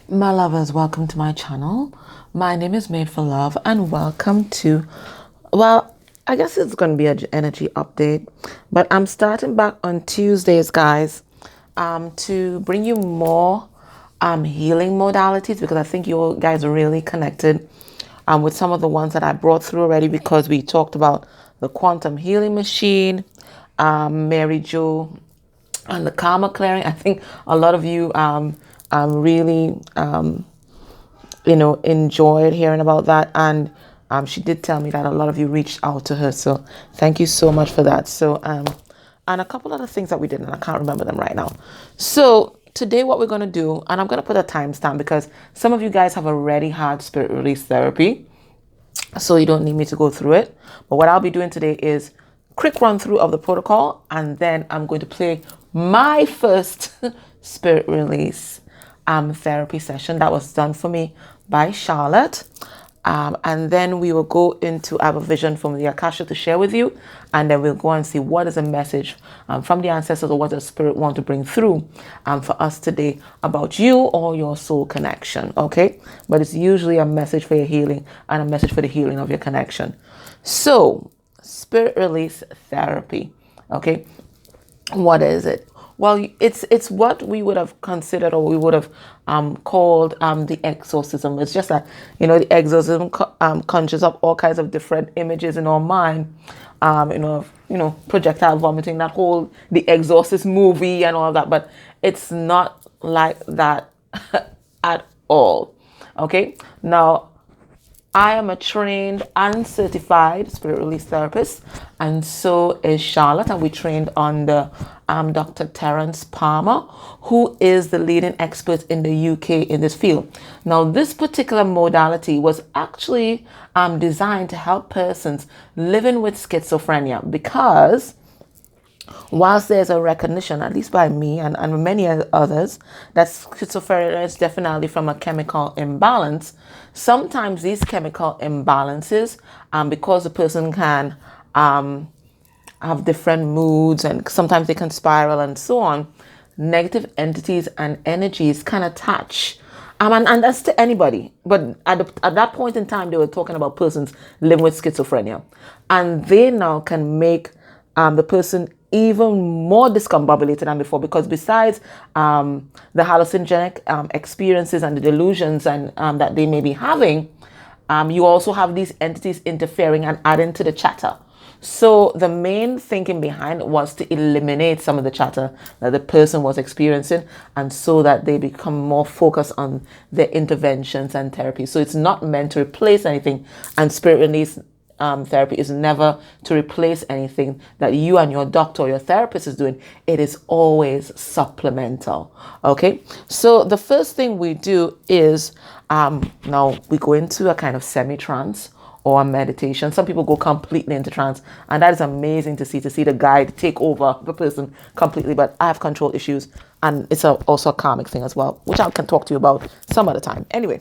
My lovers, welcome to my channel. My name is Made for Love and welcome to, well, I guess it's going to be an energy update, but I'm starting back on Tuesdays, guys, to bring you more healing modalities because I think you guys are really connected with some of the ones that I brought through already because we talked about the quantum healing machine, Mary Jo, and the karma clearing. I think a lot of you really enjoyed hearing about that, and she did tell me that a lot of you reached out to her, so thank you so much for that. So and a couple other things that we did, and I can't remember them right now. So today what we're going to do, and I'm going to put a timestamp because some of you guys have already had spirit release therapy, so you don't need me to go through it. But what I'll be doing today is quick run through of the protocol, and then I'm going to play my first spirit release therapy session that was done for me by Charlotte. And then we will go into our vision from the Akasha to share with you, and then we'll go and see what is a message from the ancestors or what the spirit want to bring through for us today about you or your soul connection. Okay, but it's usually a message for your healing and a message for the healing of your connection. So spirit release therapy. Okay, what is it? Well, it's what we would have considered or we would have called the exorcism. It's just that, the exorcism conjures up all kinds of different images in our mind, projectile vomiting, that whole The Exorcist movie and all that, but it's not like that at all. Okay, now I am a trained and certified spirit release therapist, and so is Charlotte, and we trained under Dr. Terence Palmer, who is the leading expert in the UK in this field. Now, this particular modality was actually designed to help persons living with schizophrenia because whilst there's a recognition, at least by me and many others, that schizophrenia is definitely from a chemical imbalance, sometimes these chemical imbalances, because the person can have different moods and sometimes they can spiral and so on, negative entities and energies can attach. And that's to anybody. But at that point in time, they were talking about persons living with schizophrenia. And they now can make the person even more discombobulated than before, because besides the hallucinogenic experiences and the delusions and that they may be having, you also have these entities interfering and adding to the chatter. So the main thinking behind it was to eliminate some of the chatter that the person was experiencing, and so that they become more focused on their interventions and therapy. So it's not meant to replace anything, and spirit release therapy is never to replace anything that you and your doctor or your therapist is doing. It is always supplemental. Okay, so the first thing we do is now we go into a kind of semi-trance or a meditation. Some people go completely into trance, and that is amazing to see the guide take over the person completely. But I have control issues, and it's also a karmic thing as well, which I can talk to you about some other time. Anyway,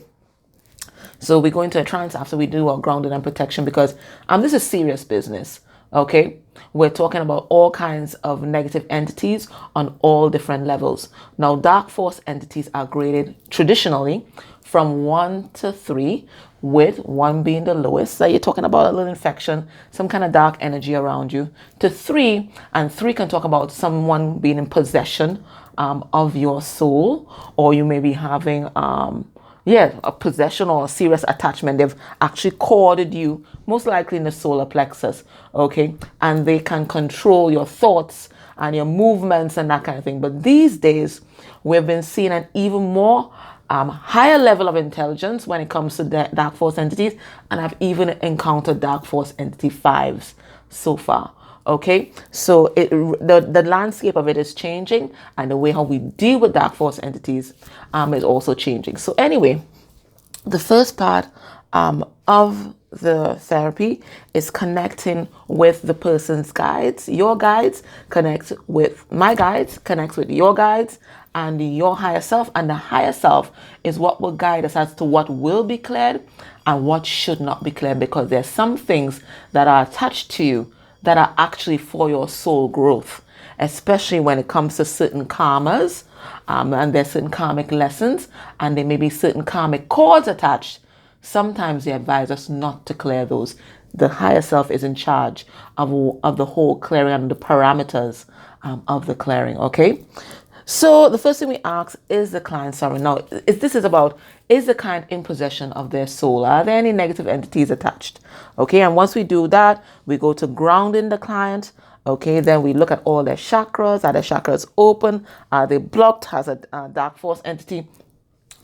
so we go into a trance after we do our grounding and protection, because this is serious business. Okay, we're talking about all kinds of negative entities on all different levels. Now, dark force entities are graded traditionally from 1 to 3, with 1 being the lowest. So you're talking about a little infection, some kind of dark energy around you, to 3, and 3 can talk about someone being in possession of your soul, or you may be having a possession or a serious attachment. They've actually corded you, most likely in the solar plexus, okay? And they can control your thoughts and your movements and that kind of thing. But these days, we've been seeing an even more higher level of intelligence when it comes to dark force entities, and I've even encountered dark force entity 5s so far. Okay, so the landscape of it is changing, and the way how we deal with dark force entities is also changing. So anyway, the first part of the therapy is connecting with the person's guides. Your guides connect with my guides, connects with your guides and your higher self. And the higher self is what will guide us as to what will be cleared and what should not be cleared, because there's some things that are attached to you that are actually for your soul growth, especially when it comes to certain karmas and there's certain karmic lessons, and there may be certain karmic cords attached. Sometimes they advise us not to clear those. The higher self is in charge of the whole clearing and the parameters of the clearing, okay? So the first thing we ask is the client sorry. Now, is the client in possession of their soul? Are there any negative entities attached? Okay, and once we do that, we go to grounding the client. Okay, then we look at all their chakras. Are their chakras open? Are they blocked? Has a dark force entity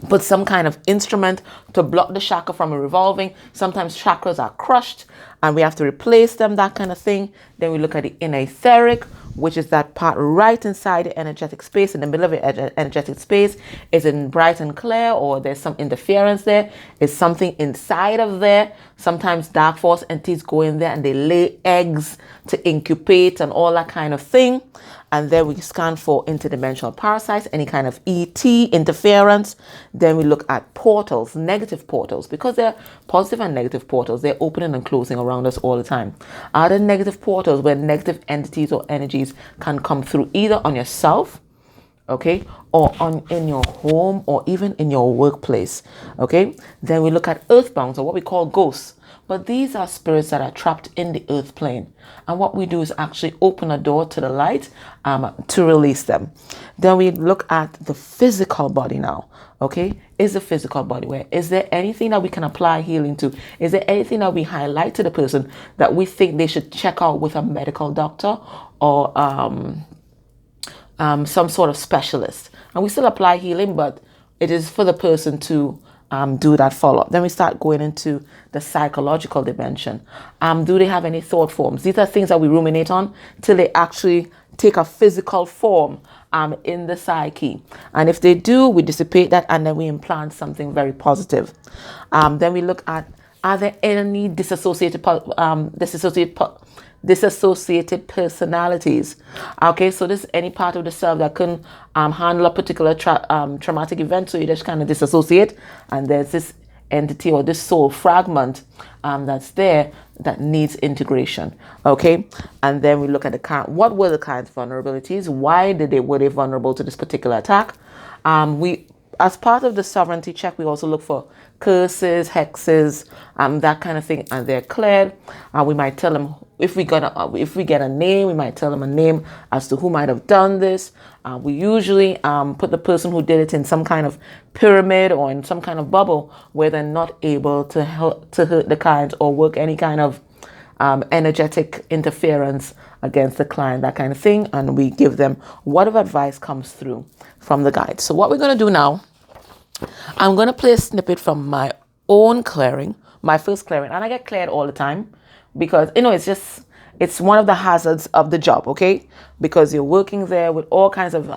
put some kind of instrument to block the chakra from revolving? Sometimes chakras are crushed and we have to replace them, that kind of thing. Then we look at the inner etheric, which is that part right inside the energetic space, in the middle of the energetic space. Is it bright and clear, or there's some interference there? Is something inside of there? Sometimes dark force entities go in there and they lay eggs to incubate and all that kind of thing. And then we scan for interdimensional parasites, any kind of ET interference. Then we look at portals, negative portals, because they're positive and negative portals. They're opening and closing around us all the time. Are there negative portals where negative entities or energies can come through, either on yourself, okay, or in your home, or even in your workplace, okay? Then we look at earthbound, or what we call ghosts. But these are spirits that are trapped in the earth plane. And what we do is actually open a door to the light to release them. Then we look at the physical body now. Okay, is the physical body where? Is there anything that we can apply healing to? Is there anything that we highlight to the person that we think they should check out with a medical doctor or some sort of specialist? And we still apply healing, but it is for the person to do that follow-up. Then we start going into the psychological dimension. Do they have any thought forms? These are things that we ruminate on till they actually take a physical form in the psyche. And if they do, we dissipate that and then we implant something very positive. Then we look at, are there any dissociated personalities? Okay, so this is any part of the self that can handle a particular traumatic event, so you just kind of disassociate, and there's this entity or this soul fragment that's there that needs integration. Okay, and then we look at the client. What were the client's vulnerabilities? Why were they vulnerable to this particular attack? We, as part of the sovereignty check, we also look for curses, hexes, that kind of thing, and they're cleared. We might tell them, if we get a name, we might tell them a name as to who might have done this. We usually put the person who did it in some kind of pyramid or in some kind of bubble where they're not able to hurt the client or work any kind of energetic interference against the client, that kind of thing. And we give them whatever advice comes through from the guide. So what we're going to do now, I'm going to play a snippet from my own clearing, my first clearing. And I get cleared all the time because, it's one of the hazards of the job, okay? Because you're working there with all kinds of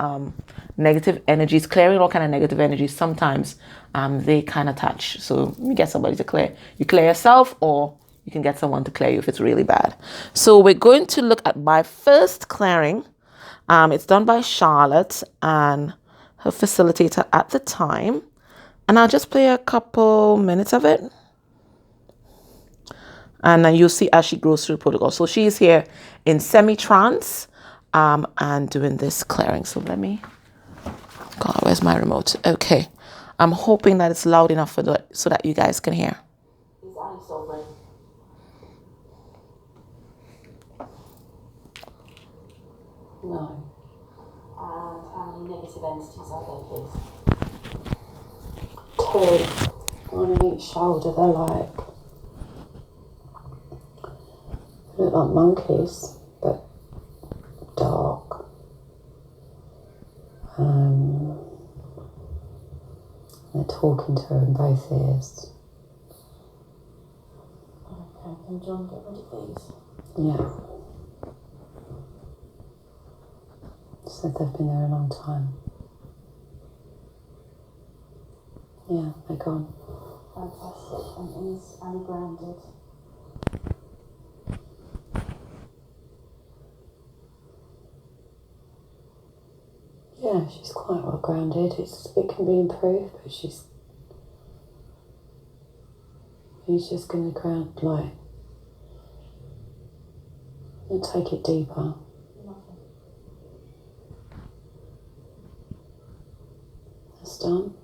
negative energies, clearing all kind of negative energies. Sometimes they can attach. So you get somebody to clear. You clear yourself, or you can get someone to clear you if it's really bad. So we're going to look at my first clearing. It's done by Charlotte and her facilitator at the time. And I'll just play a couple minutes of it. And then you'll see as she goes through the protocol. So she's here in semi-trance and doing this clearing. So let me, God, where's my remote? Okay. I'm hoping that it's loud enough so that you guys can hear. Is Alice over? No. And how many negative entities are there, please? 2. One on each shoulder. They're look like monkeys, but dark. They're talking to her in both ears. Okay, can John get rid of these? Yeah. Said they've been there a long time. Yeah, they're gone. Fantastic. And is Annie grounded? Yeah, she's quite well grounded. It can be improved, but he's just going to ground light and take it deeper. done.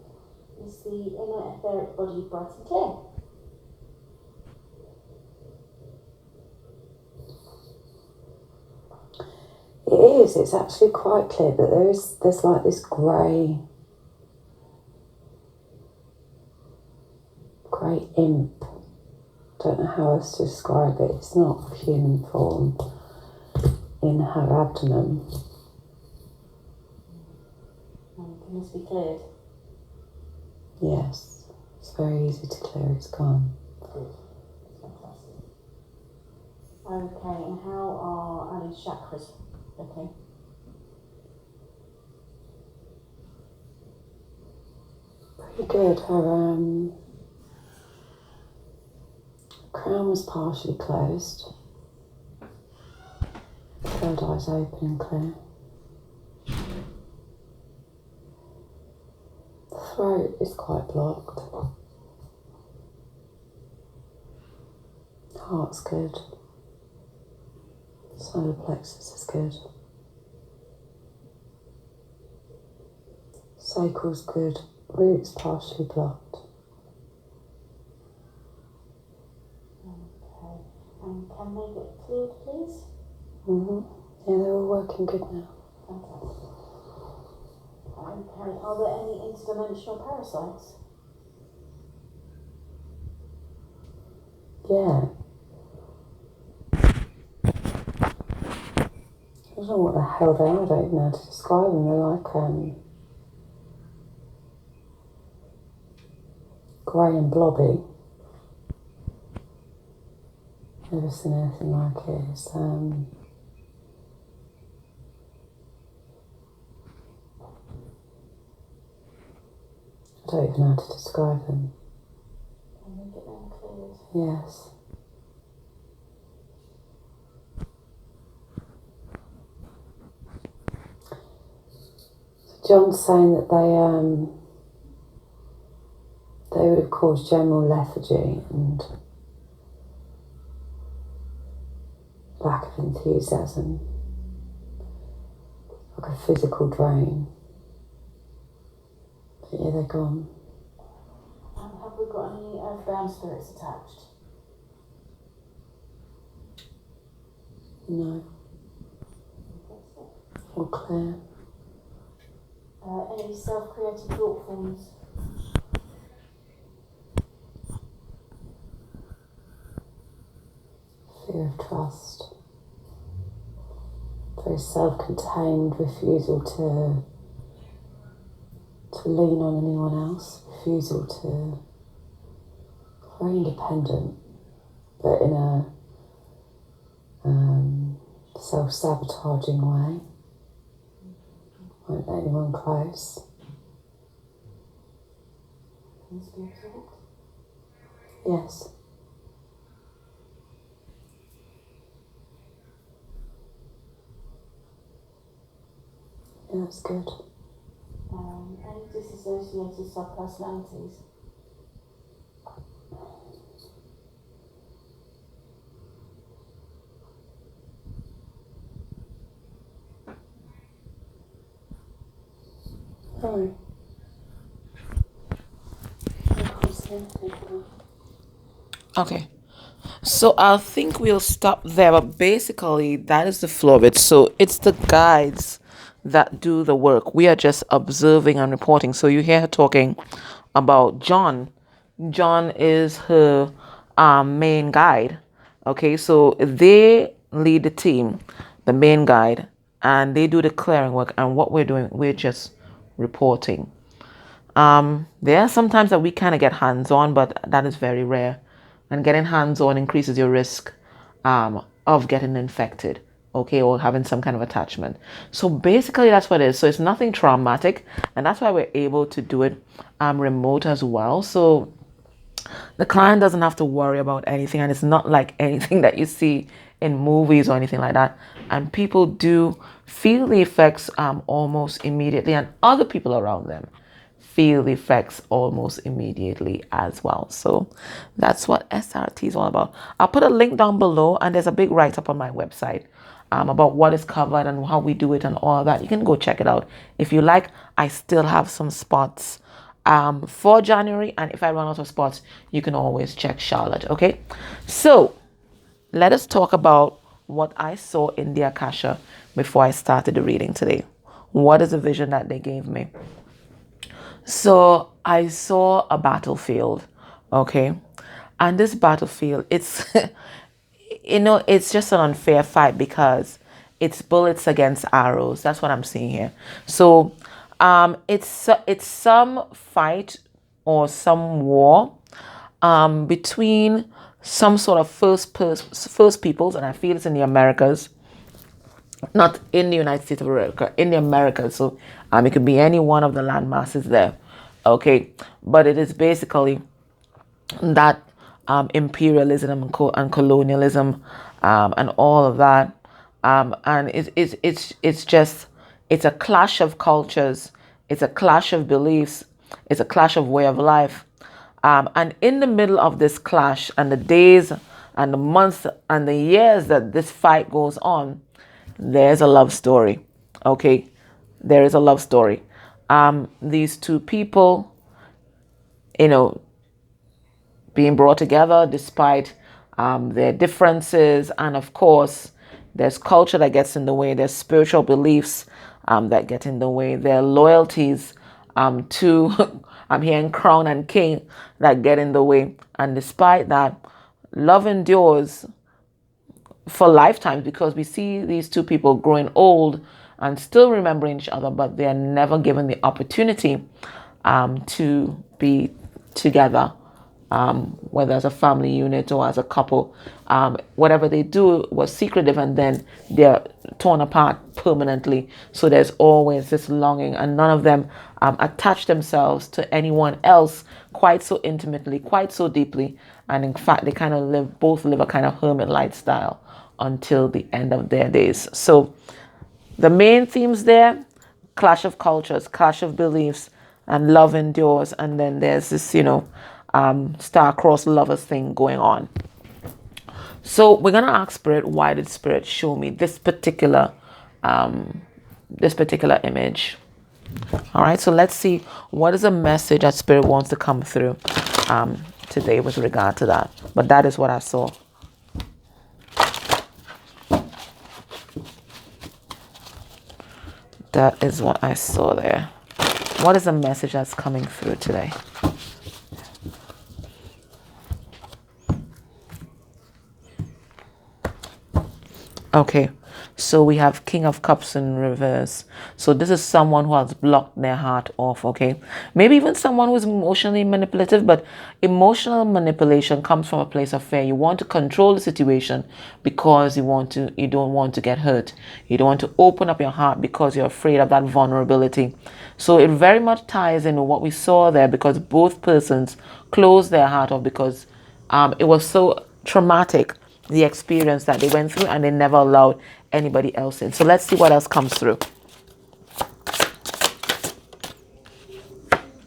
Is the inner etheric body bright and clear? It is. It's actually quite clear, but there's like this grey imp. Don't know how else to describe it. It's not of human form in her abdomen. Can this be cleared? Yes, it's very easy to clear. It's gone. Good. Fantastic. Okay, and how are Ali's chakras looking? Pretty good. Her crown was partially closed. Third eye's open and clear. The throat is quite blocked. Heart's good. Solar plexus is good. Sacral's good. Root's partially blocked. Okay, and can they get cleared, please? Yeah, they're all working good now. Fantastic. Okay, are there any interdimensional parasites? Yeah. I don't know what the hell they are. I don't even know how to describe them. They're like grey and blobby. Never seen anything like it. It's, I don't even know how to describe them. Can we get them cleared? Yes. So John's saying that they would have caused general lethargy and lack of enthusiasm, like a physical drain. But yeah, they're gone. And have we got any earthbound spirits attached? No. All clear. Any self-created thought forms? Fear of trust. Very self-contained refusal to lean on anyone else. Refusal to... Very independent, but in a self-sabotaging way. Won't let anyone close. Can this be absorbed? Yes. Yeah, that's good. Any disassociated subpersonalities? No. Okay. So I think we'll stop there, but basically that is the flow of it. So it's the guides that do the work. We are just observing and reporting. So you hear her talking about John. John is her main guide. Okay, so they lead the team, the main guide, and they do the clearing work. And what we're doing, we're just reporting. There are some times that we kind of get hands-on, but that is very rare. And getting hands-on increases your risk of getting infected, okay, or having some kind of attachment. So basically that's what it is. So it's nothing traumatic, and that's why we're able to do it remote as well. So the client doesn't have to worry about anything, and it's not like anything that you see in movies or anything like that. And people do feel the effects almost immediately, and other people around them feel the effects almost immediately as well. So that's what SRT is all about. I'll put a link down below, and there's a big write-up on my website about what is covered and how we do it and all that. You can go check it out if you like. I still have some spots for January. And if I run out of spots, you can always check Charlotte. Okay, so let us talk about what I saw in the Akasha before I started the reading today. What is the vision that they gave me? So I saw a battlefield, okay? And this battlefield, it's, it's just an unfair fight because it's bullets against arrows. That's what I'm seeing here. So it's some fight or some war between some sort of first peoples, and I feel it's in the Americas, not in the United States of America, in the Americas. So it could be any one of the land masses there. Okay, but it is basically that imperialism and colonialism and all of that. And it's a clash of cultures, it's a clash of beliefs, it's a clash of way of life. And in the middle of this clash and the days and the months and the years that this fight goes on, there's a love story. Okay, there is a love story. These two people, being brought together despite their differences, and of course, there's culture that gets in the way. There's spiritual beliefs that get in the way. There are loyalties to I'm hearing crown and king that get in the way. And despite that, love endures for lifetimes because we see these two people growing old and still remembering each other, but they are never given the opportunity to be together, whether as a family unit or as a couple. Whatever they do was secretive, and then they're torn apart permanently. So there's always this longing, and none of them attach themselves to anyone else quite so intimately, quite so deeply. And in fact, they kind of both live a kind of hermit lifestyle until the end of their days. So the main themes there: clash of cultures, clash of beliefs, and love endures. And then there's this, star-crossed lovers thing going on. So we're gonna ask Spirit, why did Spirit show me this particular image? All right, so let's see what is a message that Spirit wants to come through today with regard to that. But that is what I saw. That is what I saw there. What is the message that's coming through today? Okay, so we have King of Cups in reverse. So this is someone who has blocked their heart off, okay? Maybe even someone who is emotionally manipulative, but emotional manipulation comes from a place of fear. You want to control the situation because you don't want to get hurt. You don't want to open up your heart because you're afraid of that vulnerability. So it very much ties in with what we saw there, because both persons closed their heart off because it was so traumatic, the experience that they went through, and they never allowed anybody else in. So let's see what else comes through.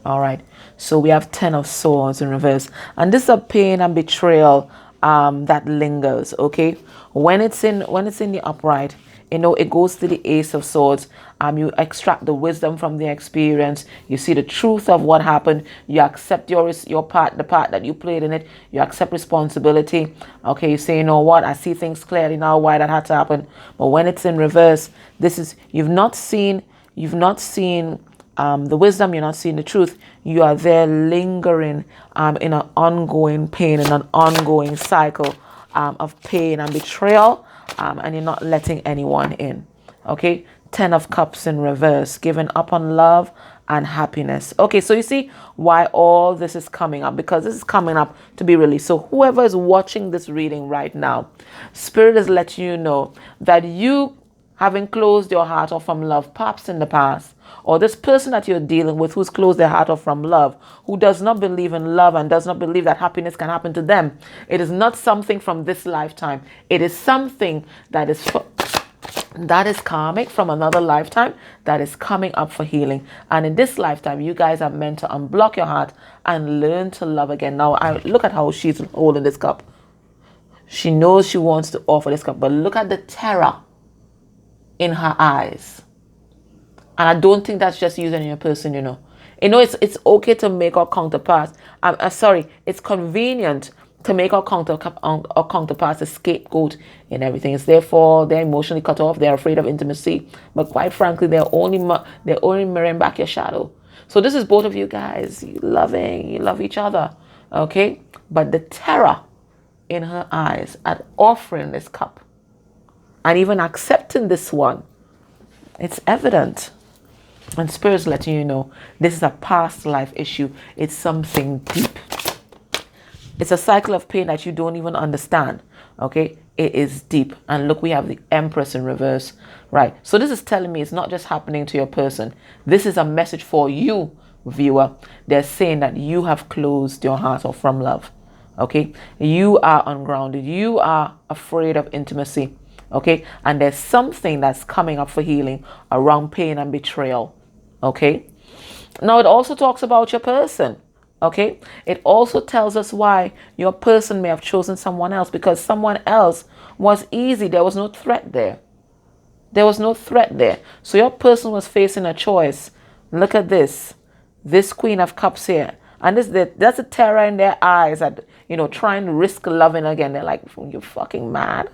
All right, so we have 10 of Swords in reverse, and this is a pain and betrayal that lingers. Okay, when it's in the upright, it goes to the Ace of Swords. You extract the wisdom from the experience. You see the truth of what happened. You accept your part, the part that you played in it. You accept responsibility. Okay, you say, you know what? I see things clearly now why that had to happen. But when it's in reverse, this is you've not seen the wisdom. You're not seeing the truth. You are there lingering in an ongoing pain, in an ongoing cycle of pain and betrayal. And you're not letting anyone in. Okay, 10 of Cups in reverse, giving up on love and happiness. Okay, so you see why all this is coming up, because this is coming up to be released. So whoever is watching this reading right now, Spirit is letting you know that you, having closed your heart off from love, perhaps in the past, or this person that you're dealing with who's closed their heart off from love, who does not believe in love and does not believe that happiness can happen to them. It is not something from this lifetime. It is something that is karmic from another lifetime that is coming up for healing. And in this lifetime, you guys are meant to unblock your heart and learn to love again. Now, I look at how she's holding this cup. She knows she wants to offer this cup, but look at the terror in her eyes. And I don't think that's just using your person, It's okay to make our counterparts. Sorry, it's convenient to make our counterparts a scapegoat in everything. It's therefore they're emotionally cut off. They're afraid of intimacy, but quite frankly, they're only mirroring back your shadow. So this is both of you guys. You love each other, okay? But the terror in her eyes at offering this cup and even accepting this one, it's evident. And Spirit's letting you know this is a past life issue. It's something deep. It's a cycle of pain that you don't even understand. Okay? It is deep. And look, we have the Empress in reverse. Right. So this is telling me it's not just happening to your person. This is a message for you, viewer. They're saying that you have closed your heart off from love. Okay? You are ungrounded. You are afraid of intimacy. Okay? And there's something that's coming up for healing around pain and betrayal. Okay? Now it also talks about your person. Okay? It also tells us why your person may have chosen someone else, because someone else was easy. There was no threat there. There was no threat there. So your person was facing a choice. Look at this. This Queen of Cups here. And that's a terror in their eyes at, trying to risk loving again. They're like, you fucking mad.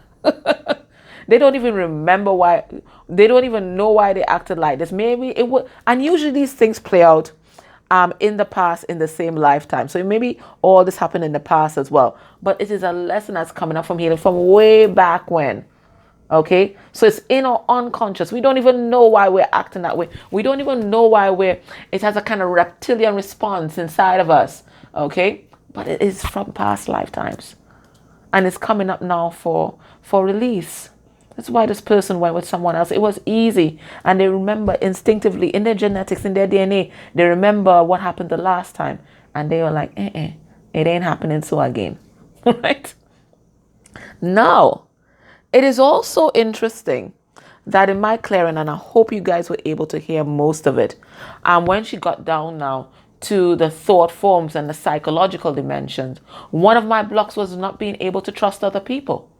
They don't even remember why. They don't even know why they acted like this. Maybe it would. And usually these things play out in the past, in the same lifetime. So maybe all this happened in the past as well. But it is a lesson that's coming up from healing from way back when. Okay? So it's in our unconscious. We don't even know why we're acting that way. We don't even know why it has a kind of reptilian response inside of us. Okay? But it is from past lifetimes. And it's coming up now for release. That's why this person went with someone else. It was easy. And they remember instinctively in their genetics, in their DNA, they remember what happened the last time. And they were like, it ain't happening so again. Right? Now, it is also interesting that in my clearing, and I hope you guys were able to hear most of it, when she got down now to the thought forms and the psychological dimensions, one of my blocks was not being able to trust other people.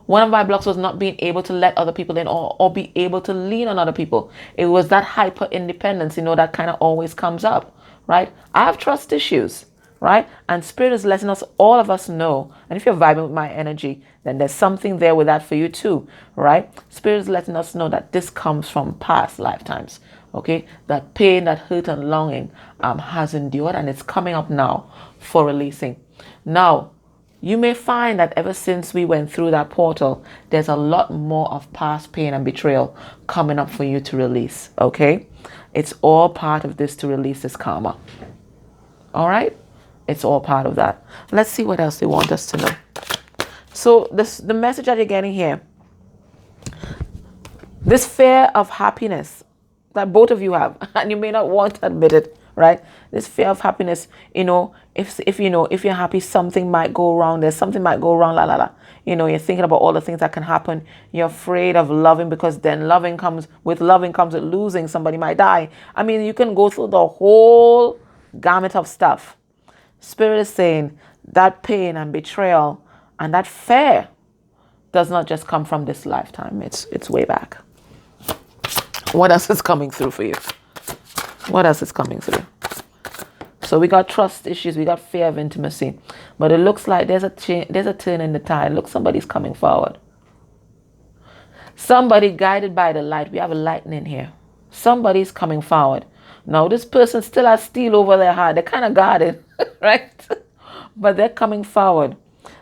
One of my blocks was not being able to let other people in or be able to lean on other people. It was that hyper independence, that kind of always comes up, right? I have trust issues, right? And Spirit is letting us, all of us know. And if you're vibing with my energy, then there's something there with that for you too, right? Spirit is letting us know that this comes from past lifetimes, okay? That pain, that hurt and longing has endured, and it's coming up now for releasing. Now, you may find that ever since we went through that portal, there's a lot more of past pain and betrayal coming up for you to release, okay? It's all part of this to release this karma. All right? It's all part of that. Let's see what else they want us to know. So the message that you're getting here, this fear of happiness that both of you have, and you may not want to admit it, right? This fear of happiness, if you're happy, something might go wrong. There's something might go wrong, you're thinking about all the things that can happen. You're afraid of loving, because then loving comes with losing. Somebody might die. I mean, you can go through the whole gamut of stuff. Spirit is saying that pain and betrayal and that fear does not just come from this lifetime. It's way back. What else is coming through for you? What else is coming through? So we got trust issues, we got fear of intimacy, but it looks like there's a turn in the tide. Look, somebody's coming forward. Somebody guided by the light. We have a lightning here. Somebody's coming forward. Now this person still has steel over their heart. They're kind of guarded, right? But they're coming forward.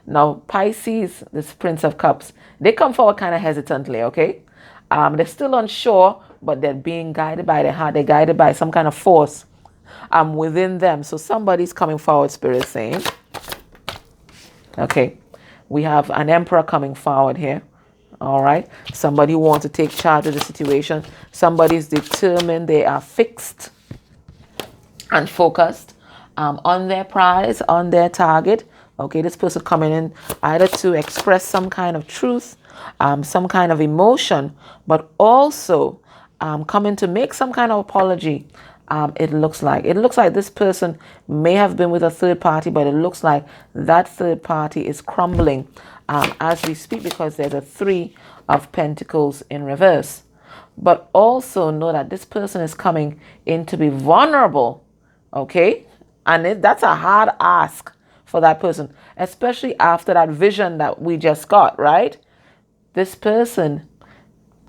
Now Pisces, this Prince of Cups, they come forward kind of hesitantly, okay? They're still unsure, but they're being guided by their heart. They're guided by some kind of force within them. So somebody's coming forward, Spirit is saying. Okay, we have an Emperor coming forward here. All right, somebody who wants to take charge of the situation. Somebody's determined. They are fixed and focused on their prize, on their target. Okay, this person coming in either to express some kind of truth, some kind of emotion, but also coming to make some kind of apology. It looks like this person may have been with a third party, but it looks like that third party is crumbling as we speak, because there's a 3 of Pentacles in reverse. but also know that this person is coming in to be vulnerable, okay? And that's a hard ask for that person, especially after that vision that we just got, right? This person,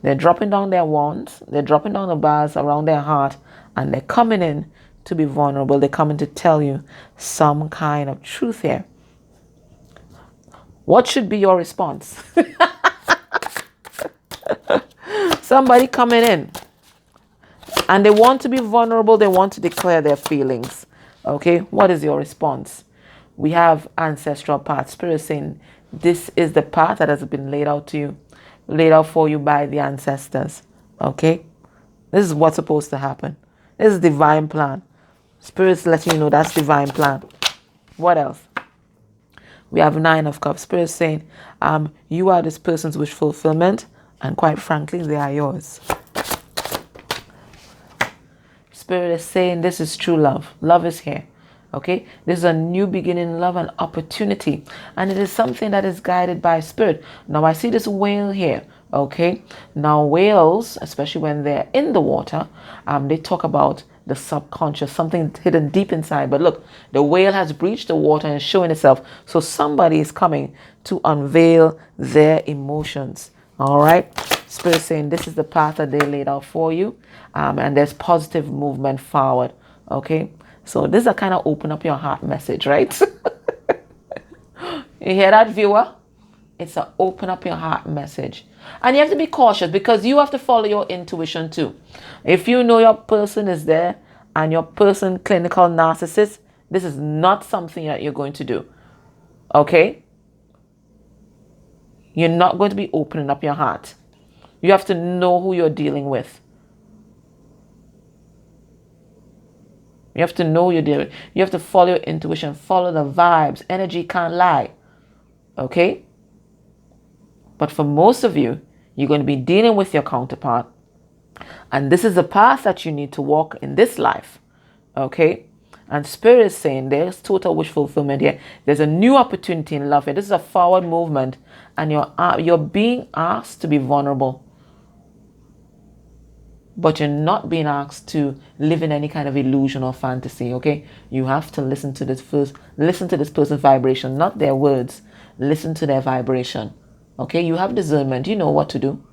they're dropping down their wands, they're dropping down the bars around their heart, and they're coming in to be vulnerable. They're coming to tell you some kind of truth here. What should be your response? Somebody coming in and they want to be vulnerable, they want to declare their feelings. Okay, what is your response? We have ancestral path, spirit saying this is the path that has been laid out to you, laid out for you by the ancestors. Okay, this is what's supposed to happen. This is divine plan. Spirit's letting you know that's divine plan. What else? We have 9 of Cups. Spirit saying, you are this person's wish fulfillment, and quite frankly, they are yours. Spirit is saying this is true love. Love is here. Okay? This is a new beginning, love, and opportunity. And it is something that is guided by spirit. Now, I see this whale here. Okay? Now, whales, especially when they're in the water, they talk about the subconscious, something hidden deep inside. But look, the whale has breached the water and is showing itself. So somebody is coming to unveil their emotions. All right? Spirit saying this is the path that they laid out for you. And there's positive movement forward. Okay? So this is a kind of open up your heart message, right? You hear that, viewer? It's a open up your heart message. And you have to be cautious because you have to follow your intuition too. If you know your person is there and your person clinical narcissist, this is not something that you're going to do. Okay? You're not going to be opening up your heart. You have to know who you're dealing with. You have to know you're dealing with. You have to follow your intuition, follow the vibes. Energy can't lie. Okay? But for most of you, you're going to be dealing with your counterpart. And this is the path that you need to walk in this life. Okay? And Spirit is saying there's total wish fulfillment here. There's a new opportunity in love here. This is a forward movement. And you're being asked to be vulnerable. But you're not being asked to live in any kind of illusion or fantasy. Okay? You have to listen to this first. Listen to this person's vibration, not their words. Listen to their vibration. Okay, you have discernment. You know what to do.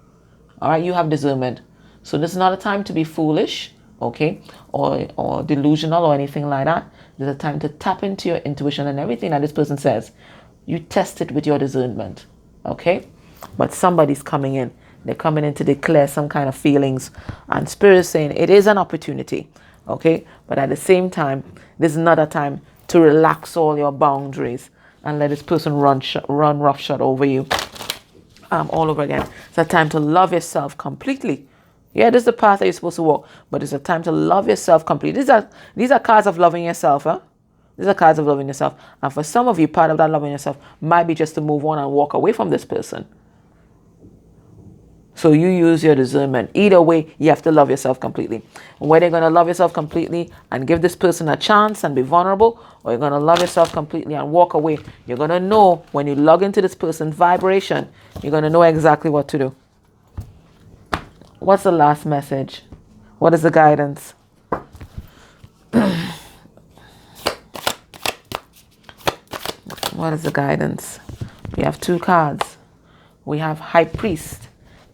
All right, you have discernment. So this is not a time to be foolish, okay, or delusional or anything like that. There's a time to tap into your intuition and everything that this person says. You test it with your discernment, okay? But somebody's coming in. They're coming in to declare some kind of feelings. And Spirit is saying it is an opportunity, okay? But at the same time, this is not a time to relax all your boundaries and let this person run roughshod over you. All over again. It's a time to love yourself completely. Yeah, this is the path that you're supposed to walk, but it's a time to love yourself completely. These are cards of loving yourself, huh? These are cards of loving yourself. And for some of you, part of that loving yourself might be just to move on and walk away from this person. So you use your discernment. Either way, you have to love yourself completely. Whether you're going to love yourself completely and give this person a chance and be vulnerable, or you're going to love yourself completely and walk away, you're going to know when you log into this person's vibration, you're going to know exactly what to do. What's the last message? What is the guidance? What is the guidance? We have 2 cards. We have High Priest.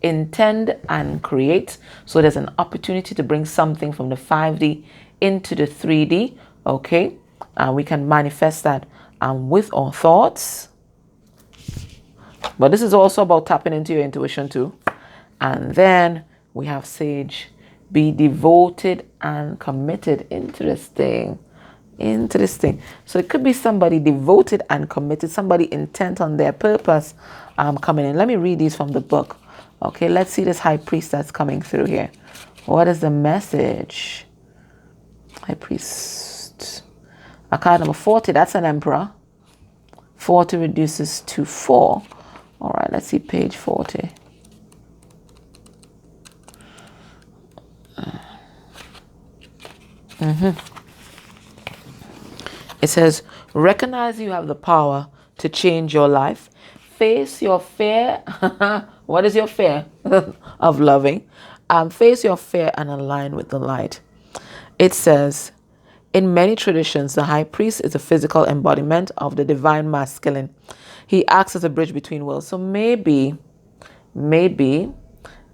Intend and create. So there's an opportunity to bring something from the 5D into the 3D. Okay. And we can manifest that with our thoughts. But this is also about tapping into your intuition too. And then we have Sage. Be devoted and committed. Interesting. So it could be somebody devoted and committed, somebody intent on their purpose coming in. Let me read these from the book. Okay, let's see this High Priest that's coming through here. What is the message? High Priest. A card number 40, that's an Emperor. 40 reduces to 4. All right, let's see page 40. It says, recognize you have the power to change your life. Face your fear. What is your fear? Of loving. Face your fear and align with the light. It says, in many traditions, the high priest is a physical embodiment of the divine masculine. He acts as a bridge between worlds. So maybe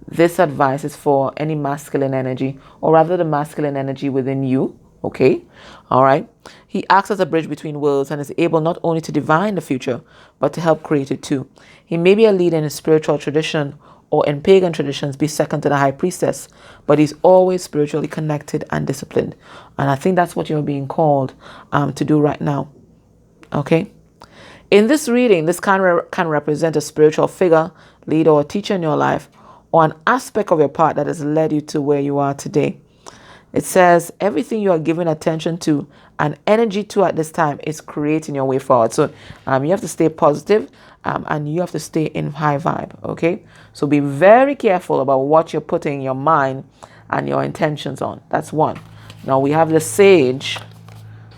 this advice is for any masculine energy, or rather the masculine energy within you. Okay, all right. He acts as a bridge between worlds and is able not only to divine the future, but to help create it too. He may be a leader in a spiritual tradition, or in pagan traditions be second to the high priestess, but he's always spiritually connected and disciplined. And I think that's what you're being called to do right now. Okay. In this reading, this can represent a spiritual figure, leader, or teacher in your life, or an aspect of your part that has led you to where you are today. It says everything you are giving attention to and energy to at this time is creating your way forward. So you have to stay positive, and you have to stay in high vibe. Okay. So be very careful about what you're putting your mind and your intentions on. That's one. Now we have the Sage.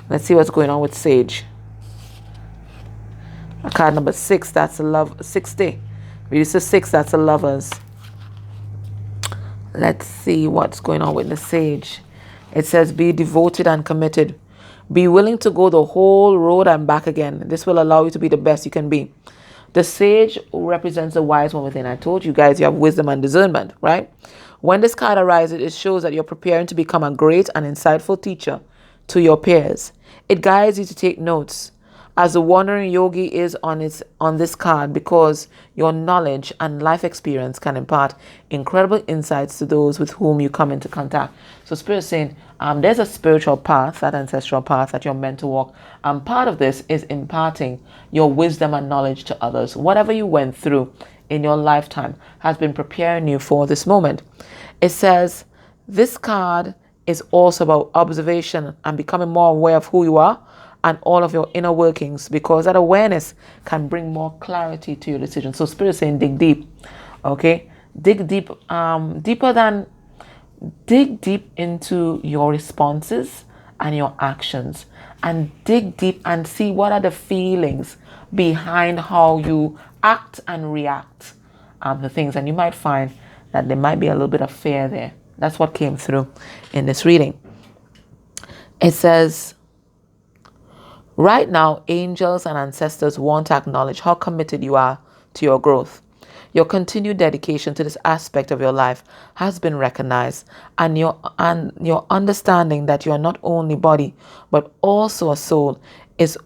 Let's see what's going on with Sage. Card number 6, that's a love. 60. Reduce to 6, that's a Lovers. Let's see what's going on with the Sage. It says, be devoted and committed. Be willing to go the whole road and back again. This will allow you to be the best you can be. The Sage represents the wise one within. I told you guys you have wisdom and discernment, right? When this card arises, it shows that you're preparing to become a great and insightful teacher to your peers. It guides you to take notes, as the wandering yogi is on this card, because your knowledge and life experience can impart incredible insights to those with whom you come into contact. So Spirit is saying there's a spiritual path, that ancestral path that you're meant to walk. And part of this is imparting your wisdom and knowledge to others. Whatever you went through in your lifetime has been preparing you for this moment. It says this card is also about observation and becoming more aware of who you are and all of your inner workings, because that awareness can bring more clarity to your decision. So Spirit is saying dig deep. Okay, dig deep, dig deep into your responses and your actions, and dig deep and see what are the feelings behind how you act and react to things. And you might find that there might be a little bit of fear there. That's what came through in this reading. It says, right now, angels and ancestors want to acknowledge how committed you are to your growth. Your continued dedication to this aspect of your life has been recognized, and your understanding that you are not only body but also a soul is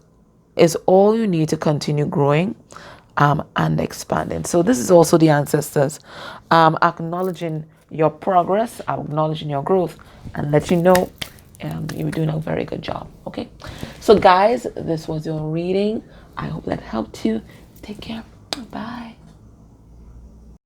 all you need to continue growing and expanding. So this is also the ancestors acknowledging your progress, acknowledging your growth, and let you know you're doing a very good job. Okay, so guys, this was your reading. I hope that helped you. Take care. Bye.